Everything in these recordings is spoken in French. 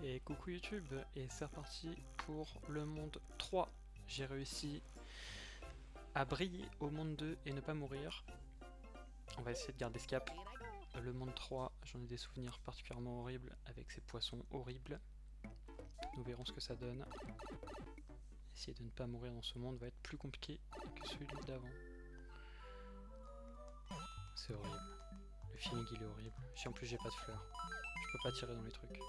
Et coucou YouTube, et c'est reparti pour le monde 3. J'ai réussi à briller au monde 2 et ne pas mourir. On va essayer de garder ce cap. Le monde 3, j'en ai des souvenirs particulièrement horribles avec ces poissons horribles. Nous verrons ce que ça donne. Essayer de ne pas mourir dans ce monde va être plus compliqué que celui d'avant. C'est horrible. Le feeling il est horrible. Si en plus j'ai pas de fleurs, je peux pas tirer dans les trucs.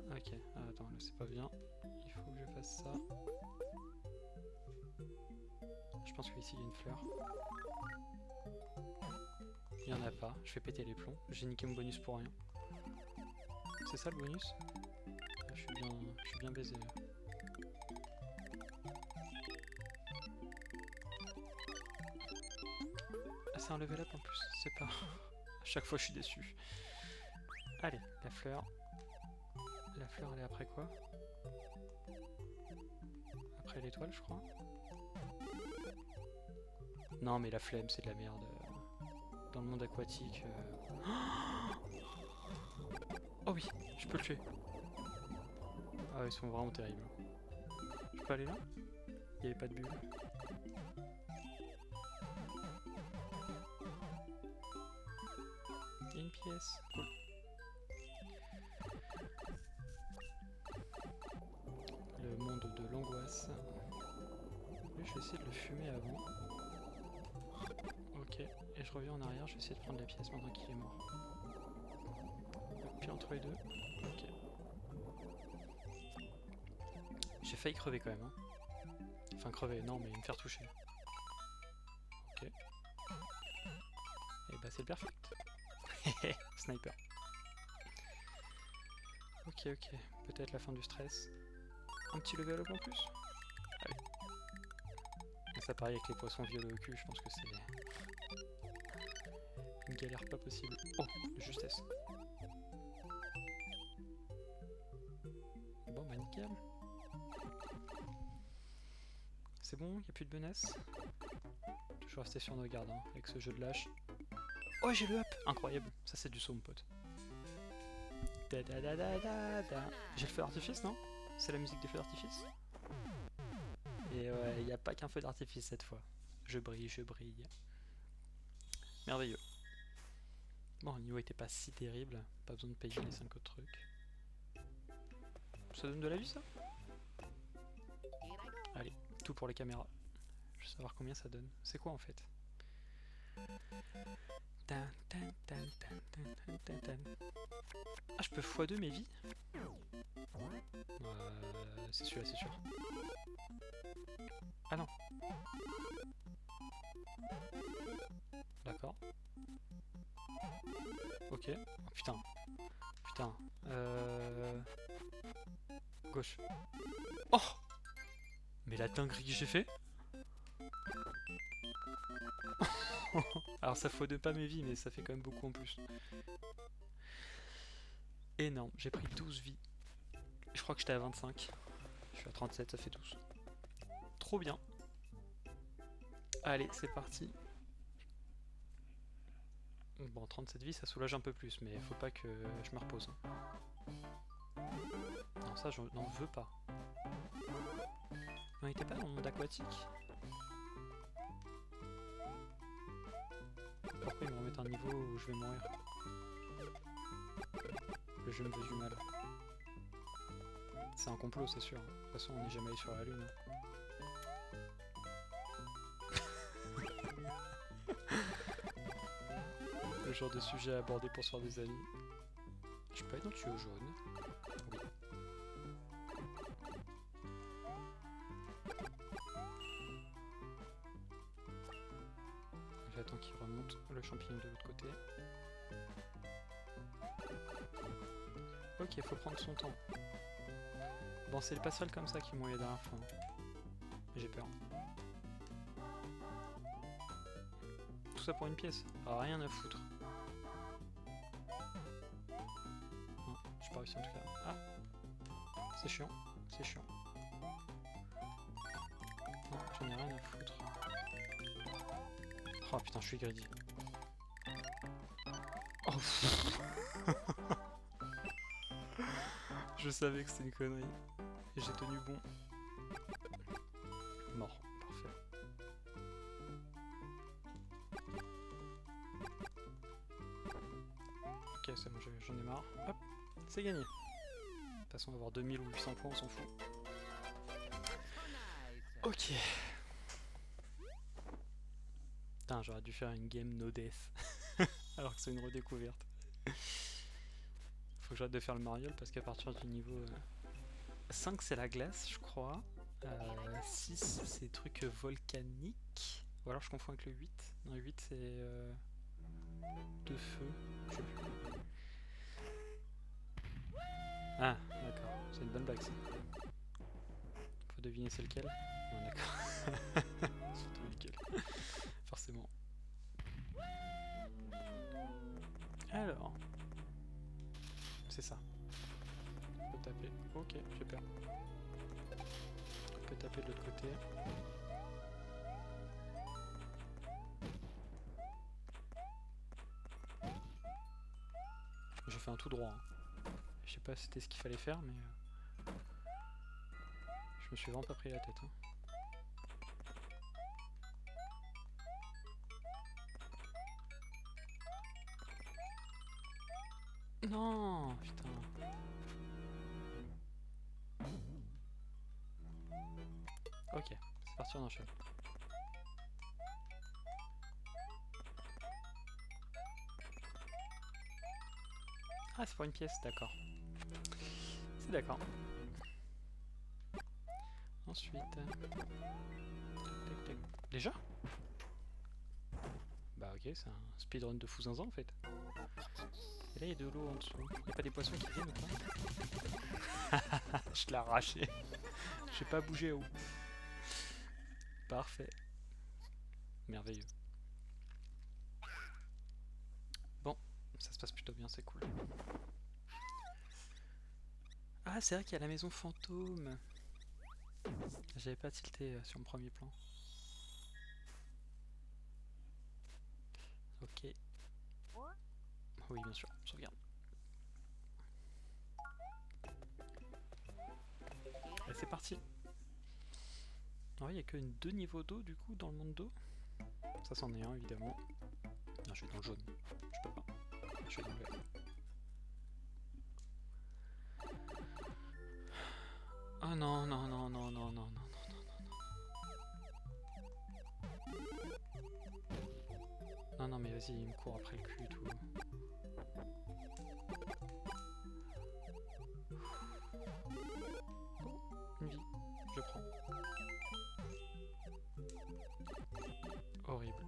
Ok, attends, là c'est pas bien. Il faut que je fasse ça. Je pense qu'ici il y a une fleur. Il y en a pas, je vais péter les plombs. J'ai niqué mon bonus pour rien. C'est ça le bonus? Je suis bien baisé là. Ah, c'est un level up en plus, c'est pas... À chaque fois je suis déçu. Allez, la fleur. La fleur elle est après quoi? Après l'étoile je crois. Non mais la flemme c'est de la merde. Dans le monde aquatique... Oh oui, je peux le tuer. Ah ils sont vraiment terribles. Je peux aller là? Il n'y avait pas de bulle. Il y a une pièce. Cool. Le monde de l'angoisse. Lui, je vais essayer de le fumer avant. Ok, et je reviens en arrière, je vais essayer de prendre la pièce maintenant qu'il est mort. Puis entre les deux. Ok. J'ai failli crever quand même. Hein. Enfin crever, non, mais me faire toucher. Ok. Et bah c'est le perfect. Sniper. Ok, ok. Peut-être la fin du stress. Un petit level up en plus. Allez. Et ça pareil avec les poissons violets au cul, je pense que c'est une galère pas possible. Oh, de justesse. Bon bah nickel. C'est bon, y a plus de menaces. Toujours rester sur nos gardes hein, avec ce jeu de lâche. Oh j'ai le up. Incroyable, ça c'est du saut mon pote. Da da da da da da. J'ai le feu d'artifice non? C'est la musique des feux d'artifice? Et ouais, y a pas qu'un feu d'artifice cette fois. Je brille, je brille. Merveilleux. Bon, le niveau était pas si terrible, pas besoin de payer les 5 autres trucs. Ça donne de la vie ça? Allez, tout pour les caméras. Je veux savoir combien ça donne. C'est quoi en fait? Ah, je peux x2 mes vies? C'est celui-là, c'est sûr. Ah non. D'accord. Ok. Oh, putain. Putain. Gauche. Oh! Mais la dinguerie que j'ai fait? Alors ça x2 pas mes vies, mais ça fait quand même beaucoup en plus. Énorme. J'ai pris 12 vies. Je crois que j'étais à 25. Je suis à 37, ça fait 12. Trop bien. Allez, c'est parti. Bon, 37 vies, ça soulage un peu plus, mais faut pas que je me repose. Non, ça, je n'en veux pas. On était pas dans le monde aquatique? Pourquoi ils me remettent un niveau où je vais mourir? Le jeu me veut du mal. C'est un complot, c'est sûr. De toute façon, on n'est jamais allé sur la lune. Le genre de sujet à aborder pour se faire des amis. Je peux être dans le tuyau jaune. Oui. J'attends qu'il remonte le champignon de l'autre côté. Ok, faut prendre son temps. Bon, c'est les passerelles comme ça qui m'ont aidé à la fin. J'ai peur. Tout ça pour une pièce. Ah, rien à foutre. Non, j'ai pas réussi en tout cas. Ah! C'est chiant. C'est chiant. Non, j'en ai rien à foutre. Oh putain, je suis greedy. Oh Je savais que c'était une connerie. Et j'ai tenu bon. Mort, parfait. Ok, c'est bon, j'en ai marre. Hop, c'est gagné. De toute façon, on va avoir 2000 ou 800 points, on s'en fout. Ok. Putain, j'aurais dû faire une game no death. Alors que c'est une redécouverte. Faut que j'arrête de faire le mariole parce qu'à partir du niveau 5 c'est la glace je crois. 6 c'est trucs volcaniques. Ou alors je confonds avec le 8. Non, le 8 c'est de feu. Je sais plus. Ah d'accord, c'est une bonne blague ça. Faut deviner c'est lequel. Non d'accord. Surtout lequel. Forcément. Alors. C'est ça. On peut taper. Ok, j'ai peur. On peut taper de l'autre côté. J'ai fait un tout droit. Hein. Je sais pas si c'était ce qu'il fallait faire, mais je me suis vraiment pas pris la tête. Hein. Non, putain. Ok, c'est parti, on enchaîne. Ah, c'est pour une pièce, d'accord. C'est d'accord. Ensuite... Tac, tac. Déjà? Bah ok, c'est un speedrun de fou zinzin en fait. Et là il y a de l'eau en dessous. Il y a pas des poissons qui viennent ou pas? Je l'ai arraché. J'ai pas bougé haut. Parfait. Merveilleux. Bon, ça se passe plutôt bien, c'est cool. Ah, c'est vrai qu'il y a la maison fantôme. J'avais pas tilté sur mon premier plan. Ok. Oui, bien sûr, sauvegarde. Et c'est parti. Il n'y a que 2 niveaux d'eau du coup dans le monde d'eau. Ça c'en est un évidemment. Non, je vais dans le jaune. Je peux pas. Je vais dans le vert. Oh non, non, non, non, non, non, non, non, non. Non, non, mais vas-y, il me court après le cul et tout. Une vie, je prends. Horrible.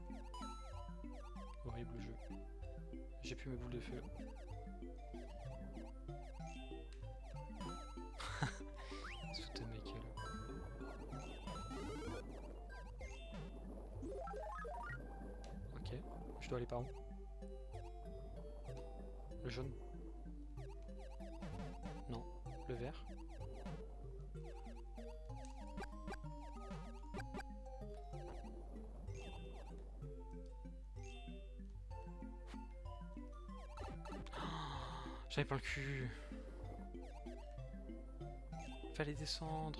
Horrible jeu. J'ai plus mes boules de feu. Ce mec est là. Ok, je dois aller par où? Le jaune? Non, le vert? J'avais pas le cul. Fallait descendre.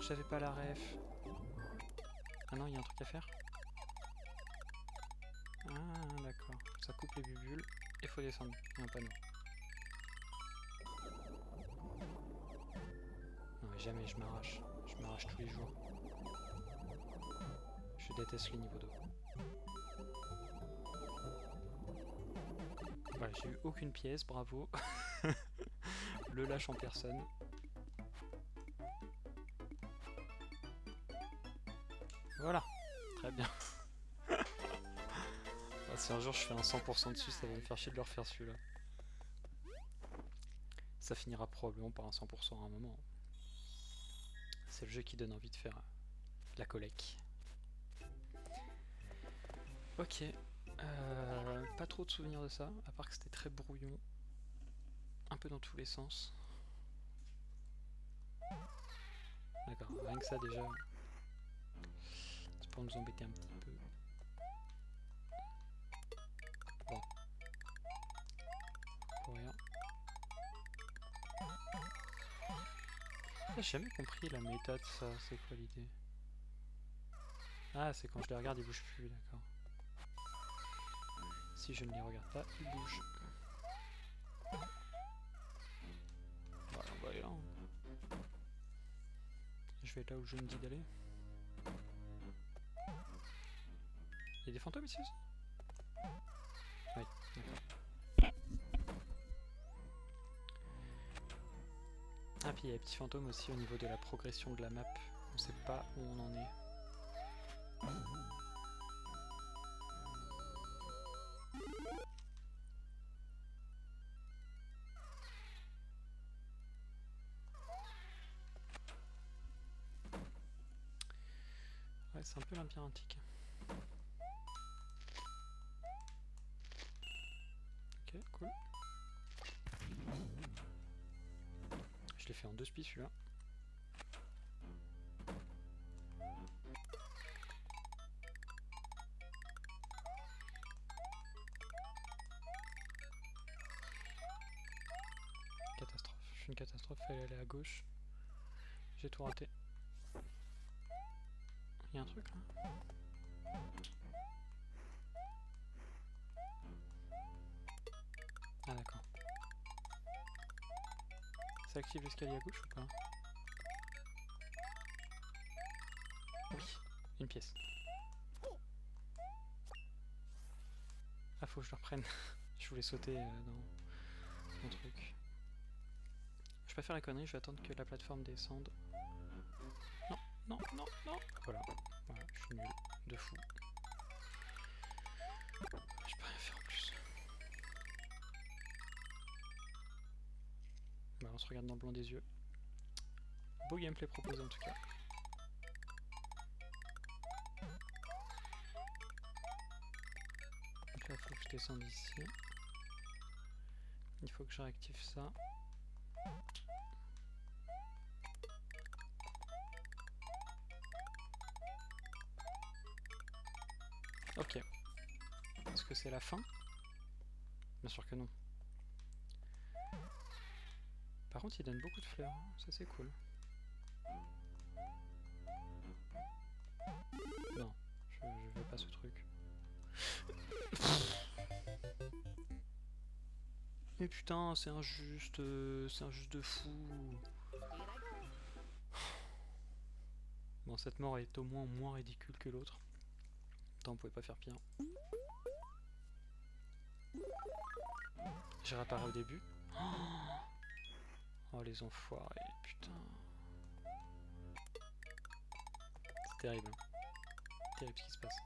J'avais pas la ref. Ah non, il y a un truc à faire. Ah d'accord. Ça coupe les bulles et faut descendre. Il y a un panneau. Non mais jamais je m'arrache. Je m'arrache tous les jours. Je déteste les niveaux d'eau. Voilà, j'ai eu aucune pièce, bravo. Le lâche en personne. Voilà, très bien. Ah, si un jour je fais un 100% dessus, ça va me faire chier de le refaire celui-là. Ça finira probablement par un 100% à un moment. C'est le jeu qui donne envie de faire la collecte. Ok. Pas trop de souvenirs de ça, à part que c'était très brouillon. Un peu dans tous les sens. D'accord, rien que ça déjà. C'est pour nous embêter un petit peu. Bon. Pour rien. J'ai jamais compris la méta de ça, c'est quoi l'idée? Ah, c'est quand je les regarde, ils bougent plus, d'accord. Si je ne les regarde pas, ils bougent. Bah, on va aller là. Hein. Je vais là où je me dis d'aller. Il y a des fantômes ici aussi? Oui, d'accord. Ah, puis il y a des petits fantômes aussi au niveau de la progression de la map. On sait pas où on en est. Ouais, c'est un peu labyrinthique. Ok, cool. Je l'ai fait en 2 spies celui-là. Catastrophe. Je suis une catastrophe, fallait aller à gauche. J'ai tout raté. Il y a un truc là? Ah d'accord. Ça active l'escalier à gauche ou pas? Oui, une pièce. Ah faut que je le reprenne. Je voulais sauter dans mon truc. Je vais pas faire la connerie, je vais attendre que la plateforme descende. Non, non, non, non. Voilà, voilà, je suis nul, de fou. Je peux rien faire en plus. Bah, on se regarde dans le blanc des yeux. Beau gameplay proposé en tout cas. Donc là il faut que je descende ici. Il faut que je réactive ça. Ok. Est-ce que c'est la fin? Bien sûr que non. Par contre il donne beaucoup de fleurs, hein. Ça c'est cool. Non, je veux pas ce truc. Mais putain, c'est injuste de fou. Bon, cette mort est au moins ridicule que l'autre. Tant on pouvait pas faire pire. J'ai réparé au début. Oh les enfoirés, putain. C'est terrible. Terrible ce qui se passe.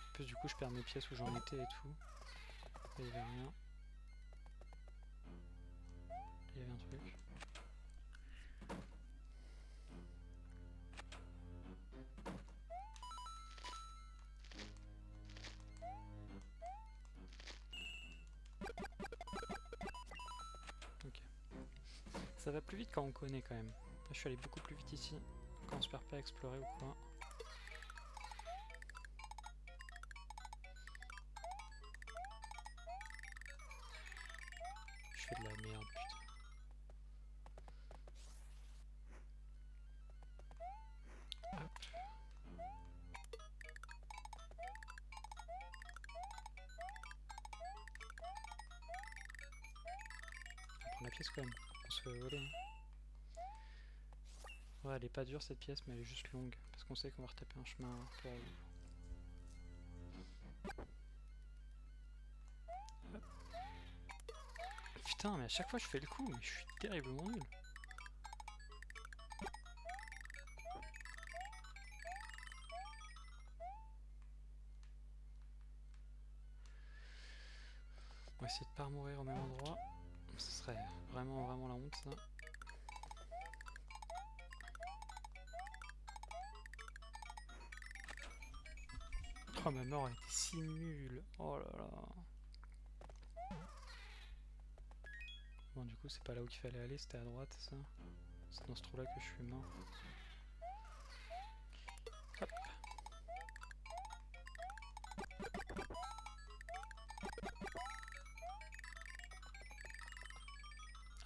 En plus du coup je perds mes pièces où j'en étais et tout. Il y avait rien. Il y avait un truc. Ok. Ça va plus vite quand on connaît quand même. Là, je suis allé beaucoup plus vite ici. Quand on se perd pas à explorer ou quoi. Je fais de la merde, putain. Hop. On va prendre la pièce quand même. On se fait voler. Hein. Ouais, elle est pas dure cette pièce, mais elle est juste longue. Parce qu'on sait qu'on va retaper un chemin pour... Hop. Putain, mais à chaque fois je fais le coup, mais je suis terriblement nul. On va essayer de pas mourir au même endroit. Ce serait vraiment la honte ça. Oh ma mort a été si nulle. Oh là là. Bon du coup c'est pas là où il fallait aller, c'était à droite ça. C'est dans ce trou là que je suis mort. Hop.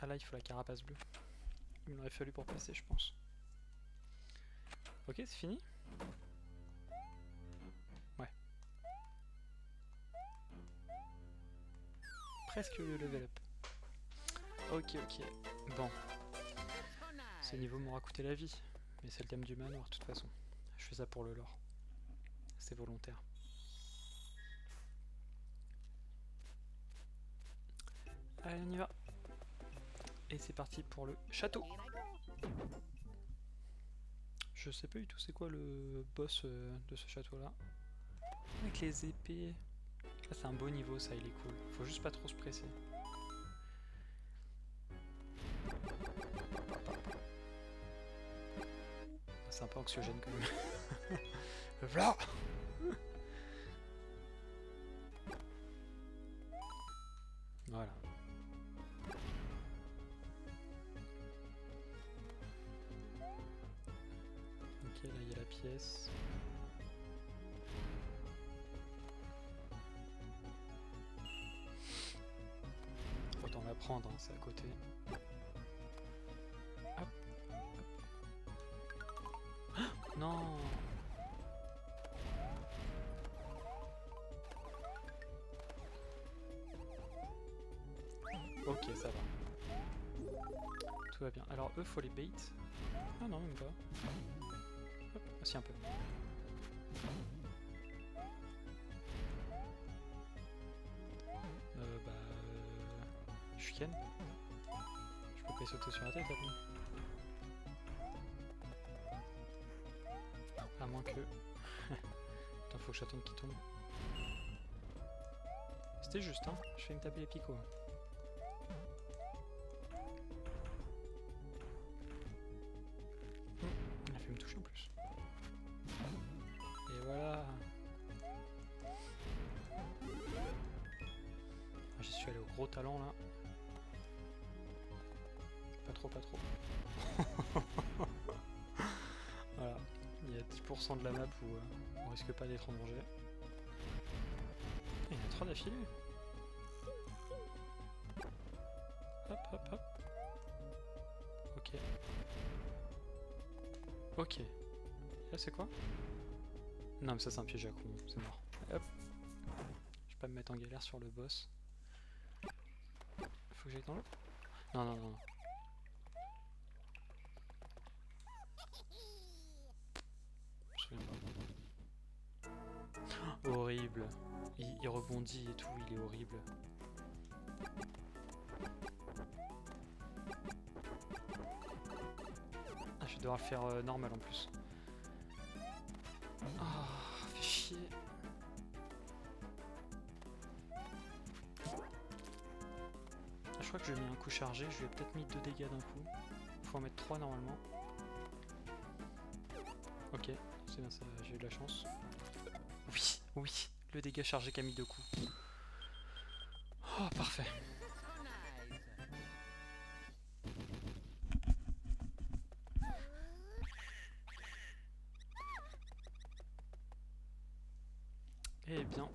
Ah là, il faut la carapace bleue. Il m'aurait fallu pour passer, je pense. Ok, c'est fini? Ouais. Presque le level up. Ok, ok. Bon. Ce niveau m'aura coûté la vie. Mais c'est le thème du manoir, de toute façon. Je fais ça pour le lore. C'est volontaire. Allez, on y va. Et c'est parti pour le château. Je sais pas du tout c'est quoi le boss de ce château là. Avec les épées. Ah, c'est un beau niveau ça, il est cool. Faut juste pas trop se presser. C'est un peu anxiogène quand même. Voilà. Voilà. Ok, là il y a la pièce. Autant la prendre, hein, c'est à côté. Hop. Hop. Ah, non. Ok, ça va. Tout va bien. Alors eux, faut les bait. Ah non, même pas. Hop. Ah si, un peu. Je suis Ken. Je peux pas y sauter sur la tête, après. À moins que... Attends, faut que j'attende qu'il tombe. C'était juste, hein. Je vais me taper les picots. Il a fait me toucher en plus. Et voilà. J'y suis allé au gros talent là. Pas trop, pas trop. Voilà. Il y a 10% de la map où on risque pas d'être en danger. Il y en a 3 d'affilée. Hop, hop, hop. Ok. Ok. Là c'est quoi? Non mais ça c'est un piège à con, c'est mort. Hop. Je vais pas me mettre en galère sur le boss. Faut que j'aille dans l'eau? Non, non, non. Je me souviens pas. Horrible. Il rebondit et tout, il est horrible. Ah, je vais devoir le faire normal en plus. Ah, fait chier. Je crois que je lui ai mis un coup chargé, je lui ai peut-être mis 2 dégâts d'un coup. Faut en mettre 3 normalement. Ok, c'est bien ça, j'ai eu de la chance. Oui, oui, le dégât chargé qui a mis 2 coups. Oh, parfait. Eh bien.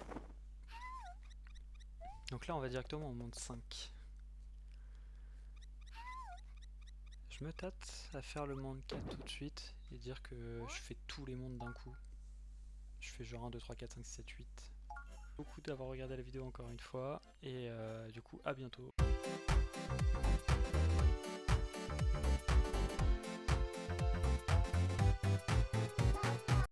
Donc là, on va directement au monde 5. Je me tâte à faire le monde 4 tout de suite et dire que je fais tous les mondes d'un coup. Je fais genre 1, 2, 3, 4, 5, 6, 7, 8. Beaucoup d'avoir regardé la vidéo encore une fois et du coup à bientôt.